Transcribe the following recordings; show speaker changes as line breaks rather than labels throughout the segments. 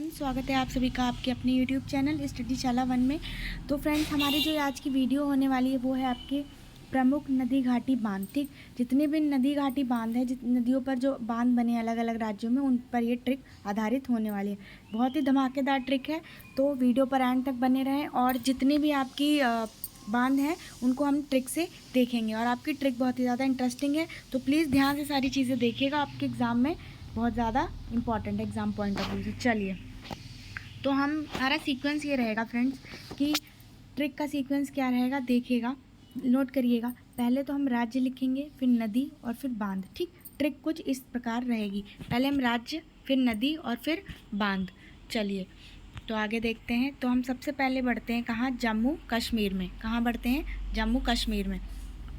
Friends, स्वागत है आप सभी का आपके अपने यूट्यूब चैनल स्टडी शाला 1 में। तो फ्रेंड्स, हमारी जो आज की वीडियो होने वाली है वो है आपके प्रमुख नदी घाटी बांध। ठीक, जितने भी नदी घाटी बांध है, जितनी नदियों पर जो बांध बने अलग अलग राज्यों में, उन पर ये ट्रिक आधारित होने वाली है। बहुत ही धमाकेदार ट्रिक है, तो वीडियो पर एंड तक बने रहें। और जितनी भी आपकी बांध हैं उनको हम ट्रिक से देखेंगे, और आपकी ट्रिक बहुत ही ज़्यादा इंटरेस्टिंग है, तो प्लीज़ ध्यान से सारी चीज़ें देखिएगा। आपके एग्ज़ाम में बहुत ज़्यादा इंपॉर्टेंट है, एग्ज़ाम पॉइंट ऑफ व्यू से। चलिए, तो हमारा सीक्वेंस ये रहेगा फ्रेंड्स कि ट्रिक का सीक्वेंस क्या रहेगा देखिएगा, नोट करिएगा। पहले तो हम राज्य लिखेंगे, फिर नदी और फिर बांध। ठीक, ट्रिक कुछ इस प्रकार रहेगी, पहले हम राज्य, फिर नदी और फिर बांध। चलिए, तो आगे देखते हैं। तो हम सबसे पहले बढ़ते हैं कहाँ? जम्मू कश्मीर में। कहाँ बढ़ते हैं? जम्मू कश्मीर में।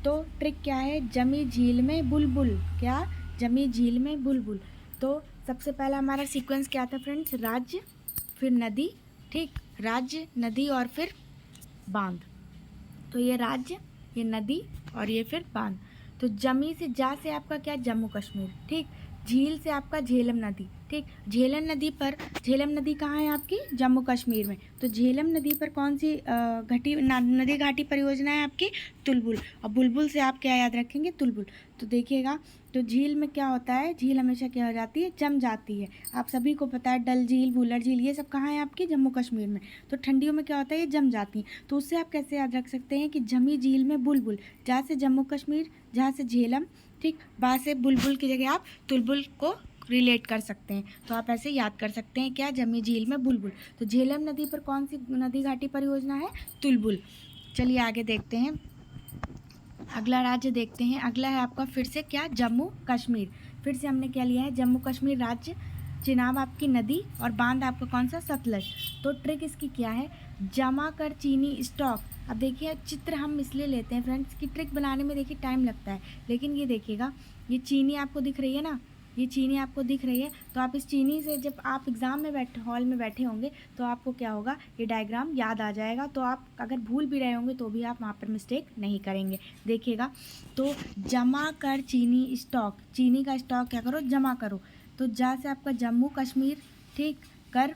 तो ट्रिक क्या है? जमी झील में बुलबुल। क्या? जमी झील में बुलबुल। तो सबसे पहला हमारा सीक्वेंस क्या था फ्रेंड्स? राज्य, फिर नदी। ठीक, राज्य, नदी और फिर बांध। तो ये राज्य, ये नदी और ये फिर बांध। तो जमी से जा से आपका क्या? जम्मू कश्मीर। ठीक, झील से आपका झेलम नदी। ठीक, झेलम नदी पर, झेलम नदी कहाँ है आपकी? जम्मू कश्मीर में। तो झेलम नदी पर कौन सी नदी घाटी परियोजना है आपकी? तुलबुल। और बुलबुल से आप क्या याद रखेंगे? तुलबुल। तो देखिएगा, तो झील में क्या होता है? झील हमेशा क्या हो जाती है? जम जाती है। आप सभी को पता है, डल झील, भूलर झील, ये सब कहाँ है आपकी? जम्मू कश्मीर में। तो ठंडियों में क्या होता है? ये जम जाती हैं। तो उससे आप कैसे याद रख सकते हैं कि जमी झील में बुलबुल, जहाँ से जम्मू कश्मीर, जहाँ से झेलम, ठीक, वहाँ से बुलबुल की जगह आप तुलबुल को रिलेट कर सकते हैं। तो आप ऐसे याद कर सकते हैं, क्या? जमी झील में बुलबुल। तो झेलम नदी पर कौन सी नदी घाटी परियोजना है? तुलबुल। चलिए आगे देखते हैं, अगला राज्य देखते हैं। अगला है आपका फिर से क्या? जम्मू कश्मीर। फिर से हमने क्या लिया है? जम्मू कश्मीर राज्य, चिनाब आपकी नदी और बांध आपका कौन सा? सतलज। तो ट्रिक इसकी क्या है? जमा कर चीनी स्टॉक। अब देखिए, चित्र हम इसलिए लेते हैं फ्रेंड्स कि ट्रिक बनाने में देखिए टाइम लगता है, लेकिन ये देखिएगा, ये चीनी आपको दिख रही है ना, ये चीनी आपको दिख रही है। तो आप इस चीनी से, जब आप एग्ज़ाम में हॉल में बैठे होंगे, तो आपको क्या होगा? ये डायग्राम याद आ जाएगा। तो आप अगर भूल भी रहे होंगे तो भी आप वहाँ पर मिस्टेक नहीं करेंगे। देखिएगा, तो जमा कर चीनी स्टॉक, चीनी का स्टॉक क्या करो? जमा करो। तो जा से आपका जम्मू कश्मीर, ठीक, कर,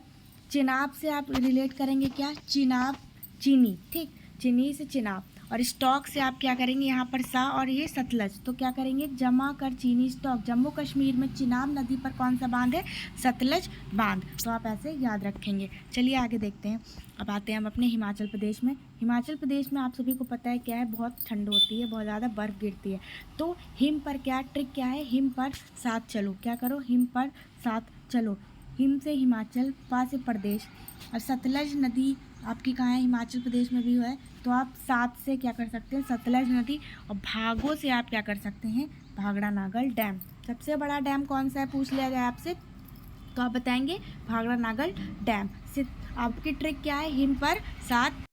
चिनाब से आप रिलेट करेंगे क्या? चिनाब, चीनी। ठीक, चीनी से चिनाब, और स्टॉक से आप क्या करेंगे? यहाँ पर सा, और ये सतलज। तो क्या करेंगे? जमा कर चीनी स्टॉक। जम्मू कश्मीर में चिनाब नदी पर कौन सा बांध है? सतलज बांध। तो आप ऐसे याद रखेंगे। चलिए आगे देखते हैं। अब आते हैं हम अपने हिमाचल प्रदेश में। हिमाचल प्रदेश में आप सभी को पता है क्या है? बहुत ठंड होती है, बहुत ज़्यादा बर्फ़ गिरती है। तो हिम पर क्या ट्रिक क्या है? हिम पर साथ चलो। क्या करो? हिम पर साथ चलो। हिम से हिमाचल, पा से प्रदेश, और सतलज नदी आपकी कहाँ है? हिमाचल प्रदेश में भी है। तो आप साथ से क्या कर सकते हैं? सतलज नदी। और भागों से आप क्या कर सकते हैं? भाखड़ा नागल डैम। सबसे बड़ा डैम कौन सा है पूछ लिया जाए आपसे, तो आप बताएंगे भाखड़ा नागल डैम। आपकी ट्रिक क्या है? हिम पर साथ,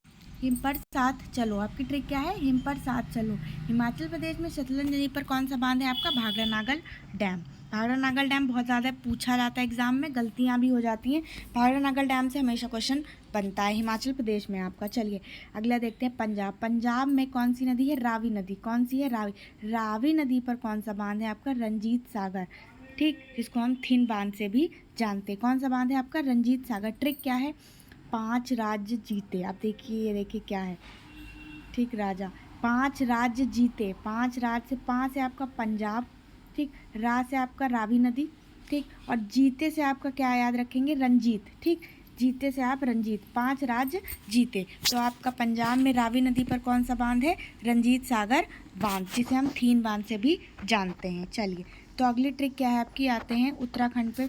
हिम पर साथ चलो। आपकी ट्रिक क्या है? हिम पर साथ चलो। हिमाचल प्रदेश में सतलज नदी पर कौन सा बांध है आपका? भाखड़ा नागल डैम। भाखड़ा नागल डैम बहुत ज़्यादा पूछा जाता है एग्जाम में, गलतियाँ भी हो जाती हैं। भाखड़ा नागल डैम से हमेशा क्वेश्चन बनता है हिमाचल प्रदेश में आपका। चलिए अगला देखते हैं, पंजाब। पंजाब में कौन सी नदी है? रावी नदी। कौन सी है? रावी। रावी नदी पर कौन सा बांध है आपका? रंजीत सागर। ठीक, जिसको हम थिन बांध से भी जानते हैं। कौन सा बांध है आपका? रंजीत सागर। ट्रिक क्या है? 5 राज्य जीते। आप देखिए, ये देखिए क्या है, ठीक, राजा। 5 राज्य जीते। 5 राज्य से, 5 से आपका पंजाब, ठीक, रा से आपका रावी नदी, ठीक, और जीते से आपका क्या याद रखेंगे? रंजीत। ठीक, जीते से आप रंजीत। 5 राज्य जीते। तो आपका पंजाब में रावी नदी पर कौन सा बांध है? रंजीत सागर बांध, जिसे हम थीन बांध से भी जानते हैं। चलिए, तो अगली ट्रिक क्या है आपकी? आते हैं उत्तराखंड पे।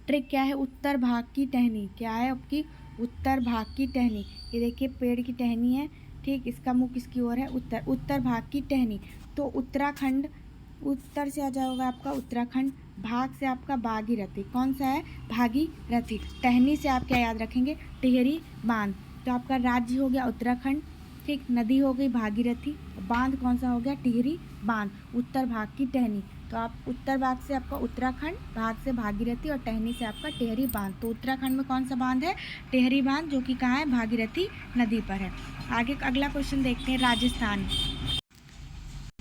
ट्रिक क्या है? उत्तर भाग की टहनी। क्या है आपकी? उत्तर भाग की टहनी। ये देखिए पेड़ की टहनी है, ठीक, इसका मुख किसकी ओर है? उत्तर। उत्तर भाग की टहनी। तो उत्तराखंड, उत्तर से आ जाएगा आपका उत्तराखंड, भाग से आपका भागीरथी। कौन सा है? भागीरथी। टहनी से आप क्या याद रखेंगे? टिहरी बांध। तो आपका राज्य हो गया उत्तराखंड, ठीक, नदी हो गई भागीरथी, बांध कौन सा हो गया? टिहरी बांध। उत्तर भाग की टहनी। तो आप उत्तर भाग से आपका उत्तराखंड, भाग से भागीरथी और टहनी से आपका टिहरी बांध। तो उत्तराखंड में कौन सा बांध है? टिहरी बांध, जो कि कहाँ है? भागीरथी नदी पर है। आगे अगला क्वेश्चन देखते हैं, राजस्थान।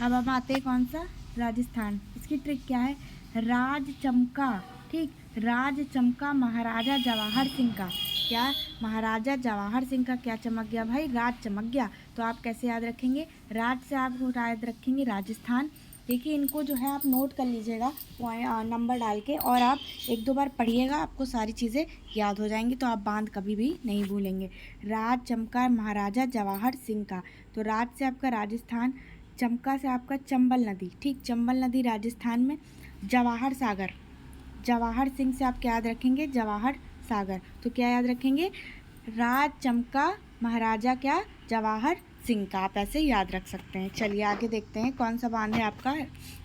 अब हम आते हैं कौन सा? राजस्थान। इसकी ट्रिक क्या है? राज चमका, ठीक, राज चमका महाराजा जवाहर सिंह का। क्या? महाराजा जवाहर सिंह का क्या चमक गया भाई? राज चमक गया। तो आप कैसे याद रखेंगे? राज से आप याद रखेंगे राजस्थान। देखिए इनको जो है आप नोट कर लीजिएगा नंबर डाल के, और आप एक दो बार पढ़िएगा, आपको सारी चीज़ें याद हो जाएंगी, तो आप बांध कभी भी नहीं भूलेंगे। राज चमका महाराजा जवाहर सिंह का, तो राज से आपका राजस्थान, चमका से आपका चंबल नदी, ठीक, चंबल नदी राजस्थान में। जवाहर सागर, जवाहर सिंह से आप क्या याद रखेंगे? जवाहर सागर। तो क्या याद रखेंगे? राज चमका महाराजा क्या? जवाहर सिंह का। आप ऐसे याद रख सकते हैं। चलिए आगे देखते हैं कौन सा बांध है आपका।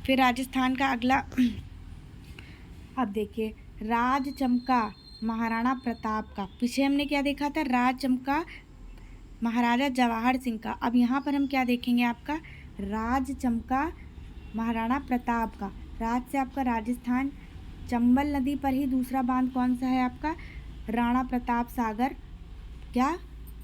फिर राजस्थान का अगला अब देखिए, राज चमका महाराणा प्रताप का। पीछे हमने क्या देखा था? राज चमका महाराजा जवाहर सिंह का। अब यहाँ पर हम क्या देखेंगे? आपका राज चमका महाराणा प्रताप का। राज से आपका राजस्थान, चंबल नदी पर ही दूसरा बांध कौन सा है आपका? राणा प्रताप सागर क्या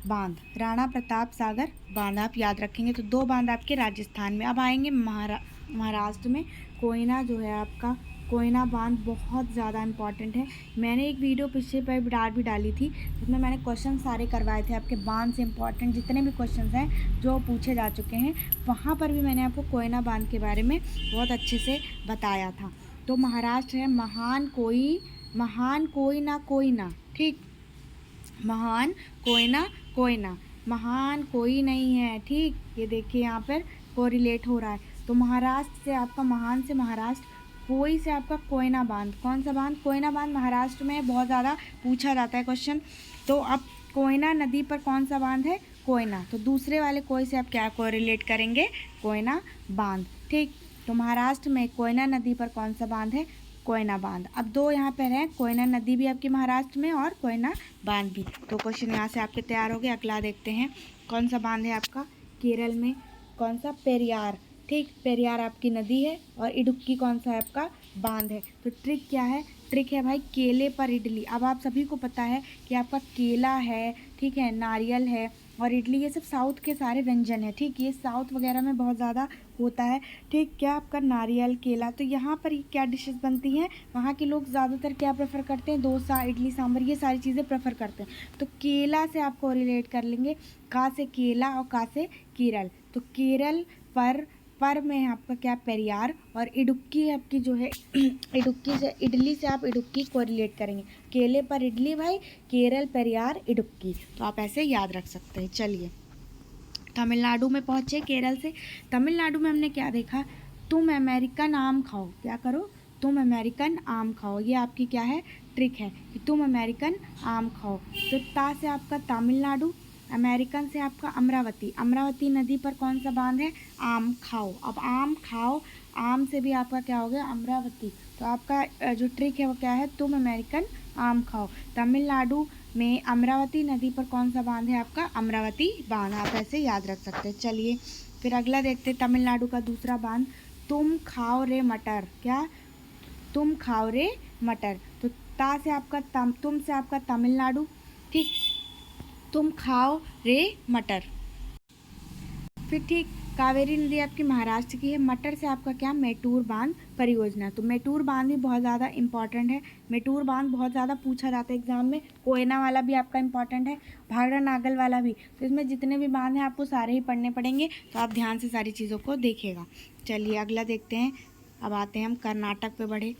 बांध, राणा प्रताप सागर बांध आप याद रखेंगे। तो दो बांध आपके राजस्थान में। अब आएंगे महाराष्ट्र में। कोयना जो है आपका, कोयना बांध बहुत ज़्यादा इम्पॉर्टेंट है। मैंने एक वीडियो पिछले पर भी डाली थी, जिसमें मैंने क्वेश्चन सारे करवाए थे आपके बांध से इम्पॉर्टेंट जितने भी क्वेश्चन हैं जो पूछे जा चुके हैं, वहाँ पर भी मैंने आपको कोयना बांध के बारे में बहुत अच्छे से बताया था। तो महाराष्ट्र है महान कोई ना कोयना, ठीक, महान कोयना, कोयना, महान कोई नहीं है, ठीक। ये देखिए यहाँ पर कोरिलेट हो रहा है। तो महाराष्ट्र से आपका महान से महाराष्ट्र, कोई से आपका कोयना बांध। कौन सा बांध? कोयना बांध महाराष्ट्र में बहुत ज़्यादा पूछा जाता है क्वेश्चन। तो अब कोयना नदी पर कौन सा बांध है? कोयना। तो दूसरे वाले कोई से आप क्या कोरिलेट करेंगे? कोयना बांध, ठीक। तो महाराष्ट्र में कोयना नदी पर कौन सा बांध है? कोयना बांध। अब दो यहाँ पर हैं, कोयना नदी भी आपकी महाराष्ट्र में और कोयना बांध भी। तो क्वेश्चन यहाँ से आपके तैयार हो गए। अगला देखते हैं कौन सा बांध है आपका केरल में? कौन सा? पेरियार, ठीक, पेरियार आपकी नदी है। और इडुक्की कौन सा है आपका? बांध है। तो ट्रिक क्या है? ट्रिक है भाई केले पर इडली। अब आप सभी को पता है कि आपका केला है, ठीक है, नारियल है और इडली, ये सब साउथ के सारे व्यंजन है, ठीक। ये साउथ वगैरह में बहुत ज़्यादा होता है, ठीक। क्या आपका नारियल, केला। तो यहाँ पर क्या डिशेस बनती हैं? वहाँ के लोग ज़्यादातर क्या प्रेफर करते हैं? डोसा, इडली, सांभर, ये सारी चीज़ें प्रेफर करते हैं। तो केला से आपको रिलेट कर लेंगे, का से केला और का से केरल। तो केरल पर में आपका क्या? पेरियार। और इडुक्की आपकी जो है इडुक्की से, इडली से आप इडुक्की को रिलेट करेंगे। केले पर इडली भाई, केरल, पेरियार, इडुक्की। तो आप ऐसे याद रख सकते हैं। चलिए तमिलनाडु में पहुँचे केरल से। तमिलनाडु में हमने क्या देखा? तुम अमेरिकन आम खाओ। क्या करो? तुम अमेरिकन आम खाओ। ये आपकी क्या है? ट्रिक है कि तुम अमेरिकन आम खाओ। तो ता से आपका तमिलनाडु, अमेरिकन से आपका अमरावती। अमरावती नदी पर कौन सा बांध है? आम खाओ। अब आम खाओ, आम से भी आपका क्या हो गया? अमरावती। तो आपका जो ट्रिक है वो क्या है? तुम अमेरिकन आम खाओ। तमिलनाडु में अमरावती नदी पर कौन सा बांध है आपका? अमरावती बांध। आप ऐसे याद रख सकते हैं। चलिए फिर अगला देखते हैं तमिलनाडु का दूसरा बांध। तुम खाओ रे मटर। क्या? तुम खाओ रे मटर। तो ता से आपका तुम से आपका तमिलनाडु, ठीक, तुम खाओ रे मटर। फिर ठीक, कावेरी नदी आपकी महाराष्ट्र की है। मटर से आपका क्या? मेटूर बांध परियोजना। तो मेटूर बांध भी बहुत ज़्यादा इंपॉर्टेंट है। मेटूर बांध बहुत ज़्यादा पूछा जाता है एग्जाम में। कोयना वाला भी आपका इंपॉर्टेंट है, भाखड़ा नागल वाला भी। तो इसमें जितने भी बांध हैं आपको सारे ही पढ़ने पड़ेंगे, तो आप ध्यान से सारी चीज़ों को देखिएगा। चलिए अगला देखते हैं। अब आते हैं हम कर्नाटक पे बढ़े।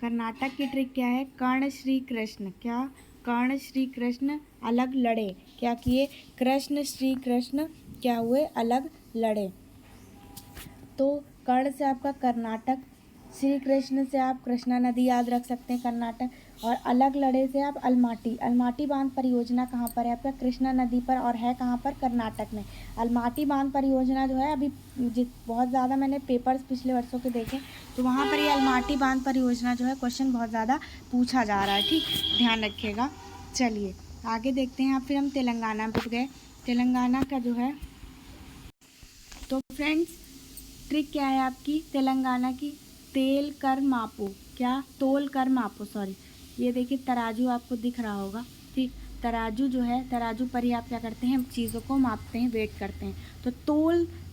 कर्नाटक की ट्रिक क्या है? कर्ण श्री कृष्ण। क्या? कर्ण श्री कृष्ण अलग लड़े। क्या किए? कृष्ण श्री कृष्ण क्या हुए? अलग लड़े। तो कर्ण से आपका कर्नाटक, श्री कृष्ण से आप कृष्णा नदी याद रख सकते हैं कर्नाटक, और अलग लड़े से आप अलमाटी। अलमाटी बांध परियोजना कहाँ पर है आपका? कृष्णा नदी पर, और है कहाँ पर? कर्नाटक में। अलमाटी बांध परियोजना जो है अभी बहुत ज़्यादा मैंने पेपर्स पिछले वर्षों के देखे, तो वहाँ पर ये अलमाटी बांध परियोजना जो है क्वेश्चन बहुत ज़्यादा पूछा जा रहा है, ठीक, ध्यान रखिएगा। चलिए आगे देखते हैं। आप फिर हम तेलंगाना पर गए। तेलंगाना का जो है, तो फ्रेंड्स ट्रिक क्या है आपकी तेलंगाना की? तेल कर मापो। क्या? तोल कर मापो, सॉरी। ये देखिए तराजू आपको दिख रहा होगा, ठीक। तराजू जो है, तराजू पर ही आप क्या करते हैं? चीज़ों को मापते हैं, वेट करते हैं। तो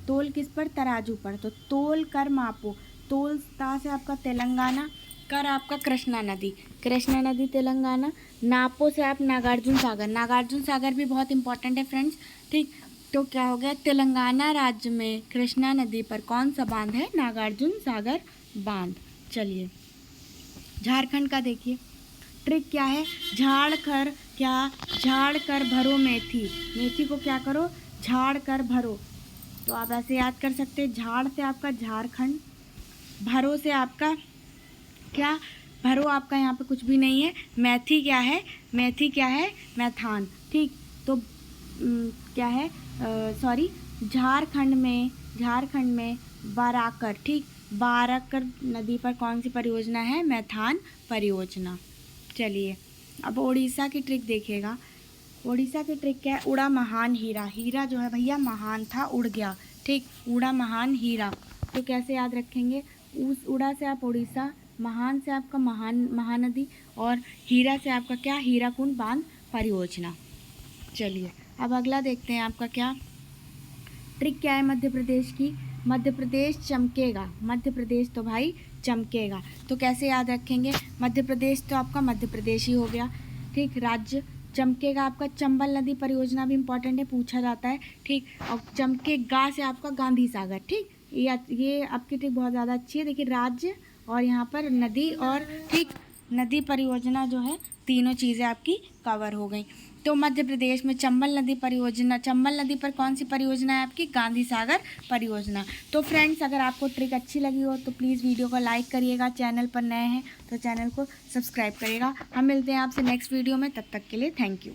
तोल किस पर? तराजू पर। तो तोल कर मापो। तोल ता से आपका तेलंगाना, कर आपका कृष्णा नदी, कृष्णा नदी तेलंगाना। नापो से आप नागार्जुन सागर, नागार्जुन सागर भी बहुत इंपॉर्टेंट है फ्रेंड्स, ठीक। तो क्या हो गया, तेलंगाना राज्य में कृष्णा नदी पर कौन सा बांध है, नागार्जुन सागर बांध। चलिए झारखंड का देखिए, ट्रिक क्या है, झाड़ कर भरो मेथी, मेथी को क्या करो, झाड़ कर भरो। तो आप ऐसे याद कर सकते हैं, झाड़ से आपका झारखंड, भरो से आपका क्या, भरो आपका यहाँ पे कुछ भी नहीं है। मेथी क्या है, मेथी क्या है, मैथान, ठीक। तो क्या है, सॉरी, झारखंड में बाराकर, ठीक, बाराकर नदी पर कौन सी परियोजना है, मैथान परियोजना। चलिए अब उड़ीसा की ट्रिक देखिएगा, उड़ीसा की ट्रिक क्या है, उड़ा महान हीरा, हीरा जो है भैया महान था, उड़ गया, ठीक, उड़ा महान हीरा। तो कैसे याद रखेंगे, उस उड़ा से आप उड़ीसा, महान से आपका महानदी, और हीरा से आपका क्या, हीराकुंड बांध परियोजना। चलिए अब अगला देखते हैं आपका क्या ट्रिक क्या है मध्य प्रदेश की, मध्य प्रदेश चमकेगा, मध्य प्रदेश तो भाई चमकेगा। तो कैसे याद रखेंगे, मध्य प्रदेश तो आपका मध्य प्रदेश ही हो गया, ठीक। राज्य चमकेगा आपका, चंबल नदी परियोजना भी इंपॉर्टेंट है, पूछा जाता है, ठीक। और चमकेगा से आपका गांधी सागर, ठीक। ये आपकी ट्रिक बहुत ज़्यादा अच्छी है। देखिए राज्य और यहाँ पर नदी, और ठीक नदी परियोजना जो है, तीनों चीज़ें आपकी कवर हो गई। तो मध्य प्रदेश में चंबल नदी परियोजना, चंबल नदी पर कौन सी परियोजना है आपकी, गांधी सागर परियोजना। तो फ्रेंड्स अगर आपको ट्रिक अच्छी लगी हो तो प्लीज़ वीडियो को लाइक करिएगा, चैनल पर नए हैं तो चैनल को सब्सक्राइब करिएगा। हम मिलते हैं आपसे नेक्स्ट वीडियो में, तब तक के लिए थैंक यू।